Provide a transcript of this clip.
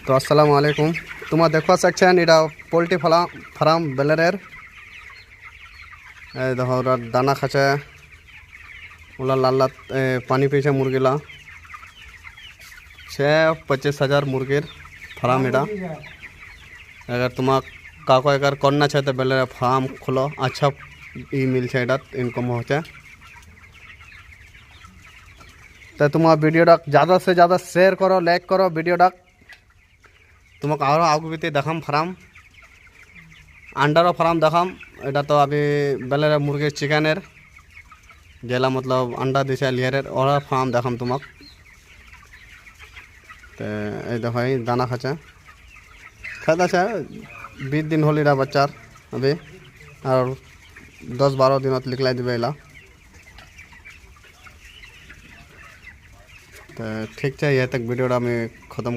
তো আসসালামু আলাইকুম। তোমরা দেখো সেকশন এটা পোলট্রি ফার্ম বেলেরের। এই দেখো ওরা দানা খাচ্ছে, ওলা লাল লাল পানি পিছে মুরগিলা। 25,000 মুরগির ফার্ম এটা। अगर तुम्हारा काको अगर करना चाहे तो बेलर फार्म खोलो, अच्छा ही मिल এটা इनकम होते। तो तुम्हारा वीडियोটা ज़्यादा से ज़्यादा शेयर करो, लाइक करो वीडियोটা। তোমাকে আরও আগুবিতে দেখাম ফার্ম, আন্ডারও ফার্ম দেখাম। এটা তো আমি বেলের মুরগির চিকেনের যেলা মতলব আন্ডা দিছে লিয়ারের ওরা ফার্ম দেখাম তোমাক। তো এই দেখো এই দানা খাচ্ছে, খাইতে আছে 20 दिन হল এটা বাচ্চার अभी, আর 10-12 দিনত লিখলাই দিবে এলা। তো ঠিক আছে, ये तक वीडियोটা আমি খতম।